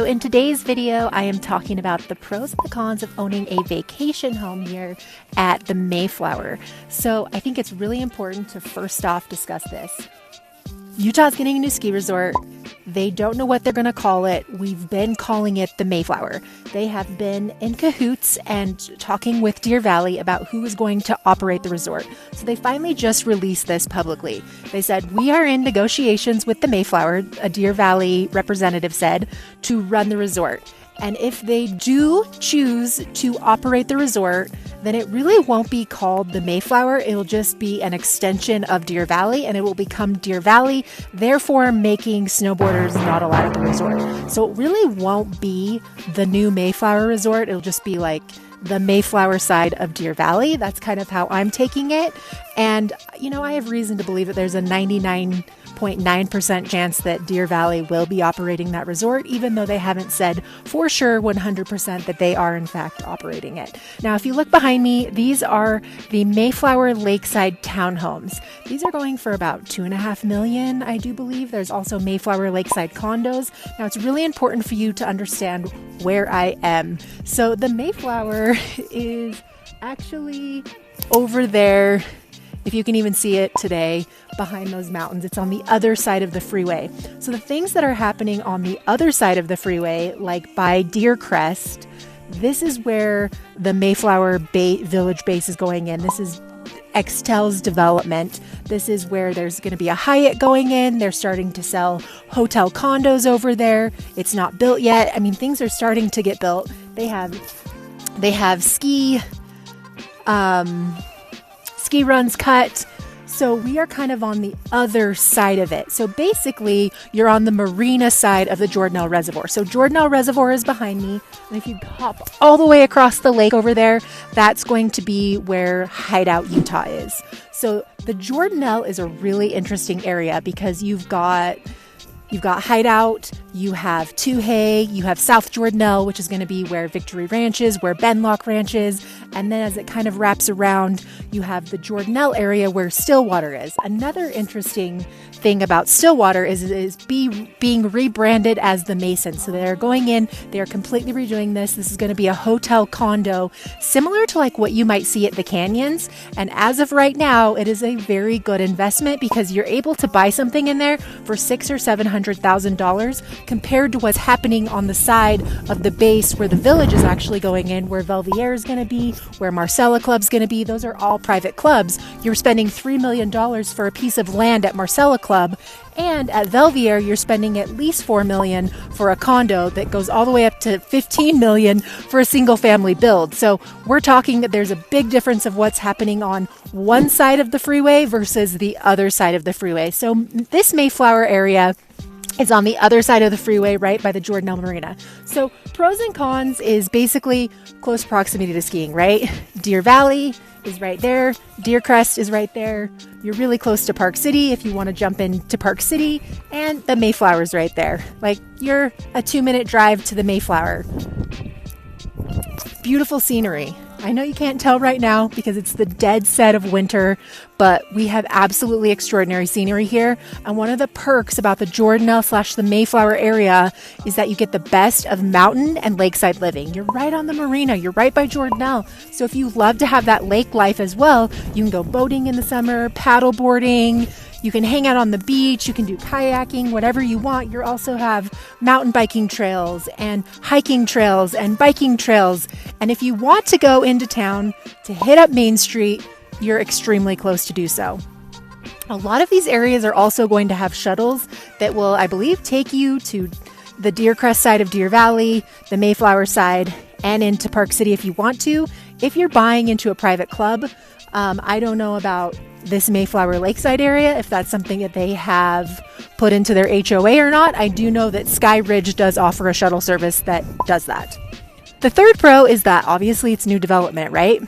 So in today's video, I am talking about the pros and the cons of owning a vacation home here at the Mayflower. So I think it's really important to first off discuss this. Utah's getting a new ski resort. They don't know what they're going to call it. We've been calling it the Mayflower. They have been in cahoots and talking with Deer Valley about who is going to operate the resort. So they finally just released this publicly. They said, we are in negotiations with the Mayflower, a Deer Valley representative said, to run the resort. And if they do choose to operate the resort, then it really won't be called the Mayflower. It'll just be an extension of Deer Valley, and it will become Deer Valley, therefore making snowboarders not allowed at the resort. So it really won't be the new Mayflower resort. It'll just be like the Mayflower side of Deer Valley. That's kind of how I'm taking it. And, I have reason to believe that there's a 99.9% chance that Deer Valley will be operating that resort, even though they haven't said for sure 100% that they are in fact operating it. Now, if you look behind me, these are the Mayflower Lakeside townhomes. These are going for about $2.5 million, I do believe. There's also Mayflower Lakeside condos. Now, it's really important for you to understand where I am. So the Mayflower is actually over there. If you can even see it today, behind those mountains, it's on the other side of the freeway. So the things that are happening on the other side of the freeway, like by Deer Crest, this is where the Mayflower Village base is going in. This is Extel's development. This is where there's going to be a Hyatt going in. They're starting to sell hotel condos over there. It's not built yet. I mean, things are starting to get built. They have ski runs cut. So we are kind of on the other side of it. So basically, you're on the marina side of the Jordanelle Reservoir. So Jordanelle Reservoir is behind me. And if you hop all the way across the lake over there, that's going to be where Hideout, Utah is. So the Jordanelle is a really interesting area because you've got Hideout, you have Toohey, you have South Jordanelle, which is going to be where Victory Ranch is, where Benlock Ranch is. And then as it kind of wraps around, you have the Jordanelle area where Stillwater is. Another interesting thing about Stillwater is being rebranded as the Mason. So they're going in, they're completely redoing this. This is going to be a hotel condo, similar to like what you might see at the canyons. And as of right now, it is a very good investment because you're able to buy something in there for $600,000 or $700,000 compared to what's happening on the side of the base where the village is actually going in, where Velviere is going to be, where Marcella Club's going to be. Those are all private clubs. You're spending $3 million for a piece of land at Marcella Club, and at Velviere, you're spending at least $4 million for a condo that goes all the way up to $15 million for a single family build. So we're talking that there's a big difference of what's happening on one side of the freeway versus the other side of the freeway. So this Mayflower area is on the other side of the freeway, right by the Jordanelle Marina. So pros and cons is basically close proximity to skiing, right? Deer Valley is right there. Deer Crest is right there. You're really close to Park City if you want to jump into Park City, and the Mayflower's right there. Like, you're a 2-minute drive to the Mayflower. Beautiful scenery. I know you can't tell right now because it's the dead set of winter, but we have absolutely extraordinary scenery here. And one of the perks about the Jordanelle / the Mayflower area is that you get the best of mountain and lakeside living. You're right on the marina. You're right by Jordanelle. So if you love to have that lake life as well, you can go boating in the summer, paddle boarding. You can hang out on the beach, you can do kayaking, whatever you want. You also have mountain biking trails and hiking trails and biking trails. And if you want to go into town to hit up Main Street, you're extremely close to do so. A lot of these areas are also going to have shuttles that will, I believe, take you to the Deer Crest side of Deer Valley, the Mayflower side, and into Park City if you want to. If you're buying into a private club, I don't know about this Mayflower Lakeside area, if that's something that they have put into their HOA or not. I do know that Sky Ridge does offer a shuttle service that does that. The third pro is that obviously it's new development, right?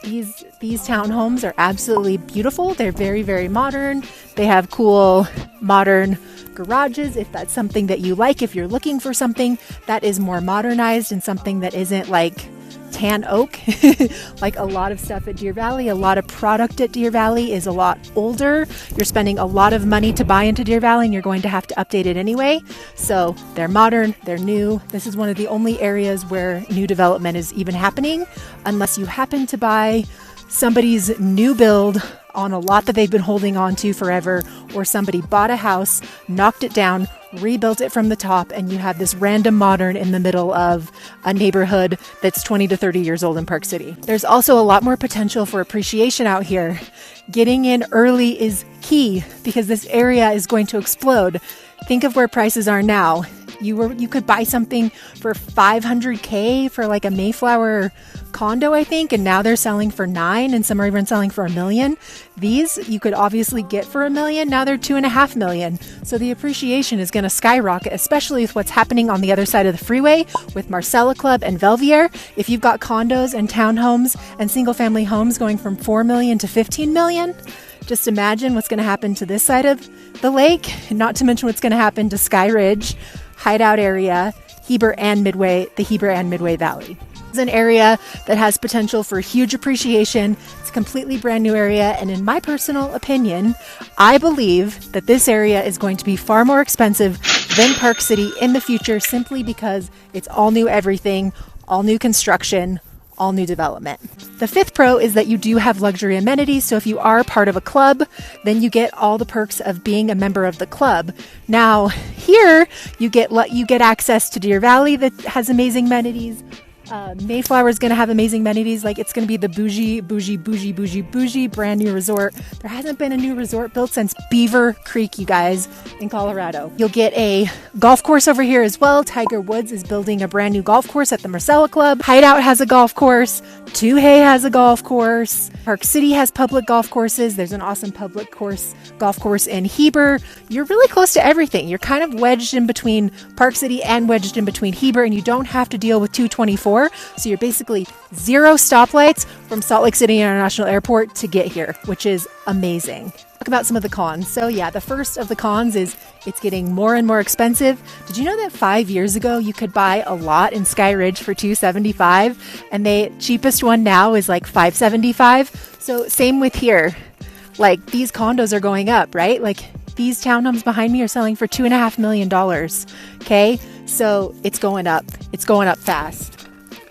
These townhomes are absolutely beautiful. They're very, very modern. They have cool modern garages if that's something that you like. If you're looking for something that is more modernized and something that isn't like tan oak. Like a lot of stuff at Deer Valley, a lot of product at Deer Valley is a lot older. You're spending a lot of money to buy into Deer Valley and you're going to have to update it anyway. So they're modern, they're new. This is one of the only areas where new development is even happening, unless you happen to buy somebody's new build on a lot that they've been holding on to forever, or somebody bought a house, knocked it down, rebuilt it from the top, and you have this random modern in the middle of a neighborhood that's 20 to 30 years old in Park City. There's also a lot more potential for appreciation out here. Getting in early is key because this area is going to explode. Think of where prices are now. You could buy something for $500K for like a Mayflower condo, I think, and now they're selling for $9 million, and some are even selling for $1 million. These you could obviously get for $1 million. Now they're $2.5 million. So the appreciation is going to skyrocket, especially with what's happening on the other side of the freeway with Marcella Club and Belvier. If you've got condos and townhomes and single family homes going from $4 million to $15 million, just imagine what's going to happen to this side of the lake, not to mention what's going to happen to Sky Ridge, Hideout area, Heber and Midway, the Heber and Midway Valley. It's an area that has potential for huge appreciation. It's a completely brand new area. And in my personal opinion, I believe that this area is going to be far more expensive than Park City in the future, simply because it's all new everything, all new construction, all new development. The fifth pro is that you do have luxury amenities. So if you are part of a club, then you get all the perks of being a member of the club. Now here you get access to Deer Valley that has amazing amenities. Mayflower is going to have amazing amenities. Like, it's going to be the bougie brand new resort. There hasn't been a new resort built since Beaver Creek, you guys, in Colorado. You'll get a golf course over here as well. Tiger Woods is building a brand new golf course at the Marcella Club. Hideout has a golf course. Tuhey has a golf course. Park City has public golf courses. There's an awesome public golf course in Heber. You're really close to everything. You're kind of wedged in between Park City and wedged in between Heber, and you don't have to deal with 224. So you're basically 0 stoplights from Salt Lake City International Airport to get here, which is amazing. Talk about some of the cons. So yeah, the first of the cons is it's getting more and more expensive. Did you know that 5 years ago you could buy a lot in Sky Ridge for $275, and the cheapest one now is like $575? So same with here. Like, these condos are going up, right? Like, these townhomes behind me are selling for $2.5 million. Okay, so it's going up. It's going up fast.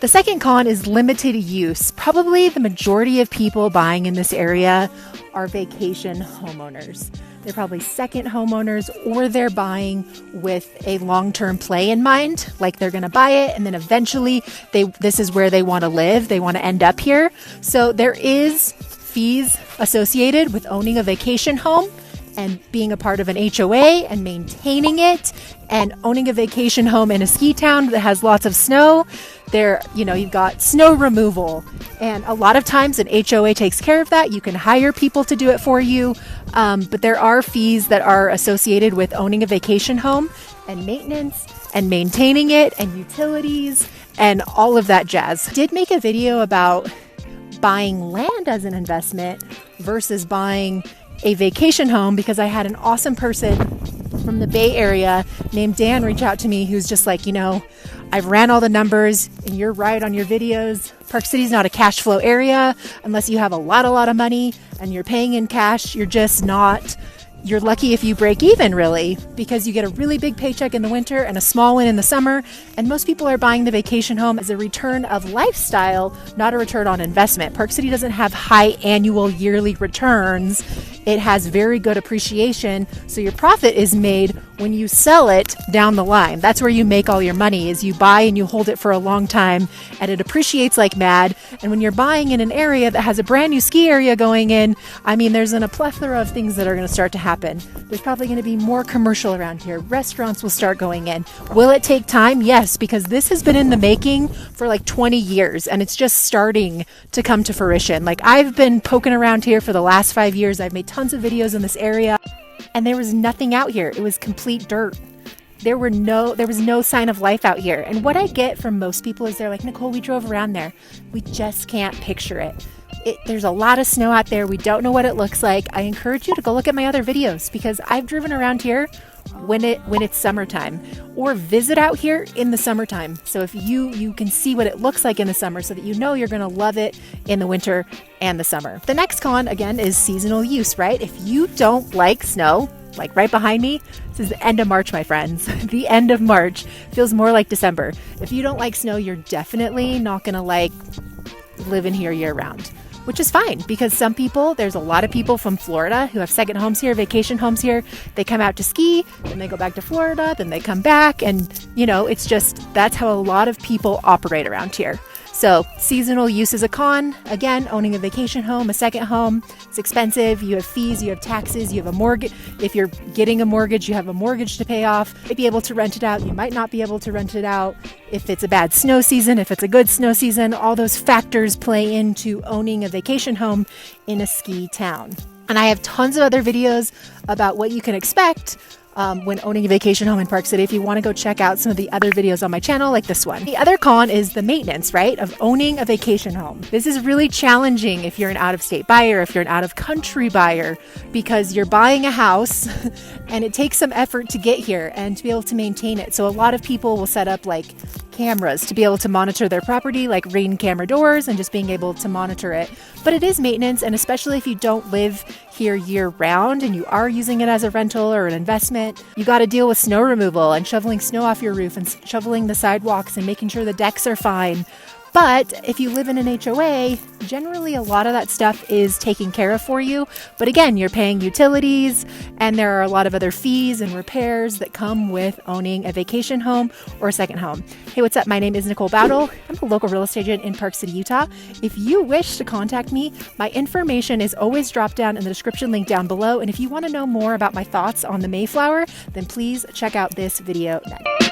The second con is limited use. Probably the majority of people buying in this area are vacation homeowners. They're probably second homeowners, or they're buying with a long-term play in mind. Like, they're going to buy it and then eventually this is where they want to live. They want to end up here. So there is fees associated with owning a vacation home and being a part of an HOA and maintaining it, and owning a vacation home in a ski town that has lots of snow. There, you've got snow removal, and a lot of times an HOA takes care of that. You can hire people to do it for you, but there are fees that are associated with owning a vacation home, and maintenance and maintaining it, and utilities and all of that jazz. I did make a video about buying land as an investment versus buying a vacation home, because I had an awesome person from the Bay Area named Dan reach out to me, who's just like, I've ran all the numbers and you're right on your videos. Park City's not a cash flow area unless you have a lot of money and you're paying in cash. You're lucky if you break even, really, because you get a really big paycheck in the winter and a small one in the summer. And most people are buying the vacation home as a return of lifestyle, not a return on investment. Park City doesn't have high annual yearly returns. It has very good appreciation. So your profit is made when you sell it down the line. That's where you make all your money, is you buy and you hold it for a long time, and it appreciates like mad. And when you're buying in an area that has a brand new ski area going in, there's a plethora of things that are going to start to happen. There's probably going to be more commercial around here. Restaurants will start going in. Will it take time? Yes, because this has been in the making for like 20 years and it's just starting to come to fruition. Like, I've been poking around here for the last 5 years. I've made tons of videos in this area, and there was nothing out here. It was complete dirt. There was no sign of life out here. And what I get from most people is they're like, Nicole, we drove around there. We just can't picture it. There's a lot of snow out there. We don't know what it looks like. I encourage you to go look at my other videos, because I've driven around here when it's summertime, or visit out here in the summertime. So if you can see what it looks like in the summer, so that you know you're going to love it in the winter and the summer. The next con, again, is seasonal use, right? If you don't like snow, like right behind me, this is the end of March, my friends. The end of March feels more like December. If you don't like snow, you're definitely not going to like living here year round, which is fine, because there's a lot of people from Florida who have second homes here, vacation homes here. They come out to ski, then they go back to Florida, then they come back. And, it's just, that's how a lot of people operate around here. So seasonal use is a con. Again, owning a vacation home, a second home, it's expensive. You have fees, you have taxes, you have a mortgage. If you're getting a mortgage, you have a mortgage to pay off. You might be able to rent it out. You might not be able to rent it out. If it's a bad snow season, if it's a good snow season, all those factors play into owning a vacation home in a ski town. And I have tons of other videos about what you can expect when owning a vacation home in Park City, if you want to go check out some of the other videos on my channel, like this one. The other con is the maintenance, right, of owning a vacation home. This is really challenging if you're an out-of-state buyer, if you're an out-of-country buyer, because you're buying a house and it takes some effort to get here and to be able to maintain it. So a lot of people will set up like cameras to be able to monitor their property, like Ring camera doors, and just being able to monitor it. But it is maintenance, and especially if you don't live here year round and you are using it as a rental or an investment, you got to deal with snow removal and shoveling snow off your roof and shoveling the sidewalks and making sure the decks are fine. But if you live in an HOA, generally a lot of that stuff is taken care of for you. But again, you're paying utilities, and there are a lot of other fees and repairs that come with owning a vacation home or a second home. Hey, what's up? My name is Nicole Bowdle. I'm a local real estate agent in Park City, Utah. If you wish to contact me, my information is always dropped down in the description link down below. And if you want to know more about my thoughts on the Mayflower, then please check out this video next.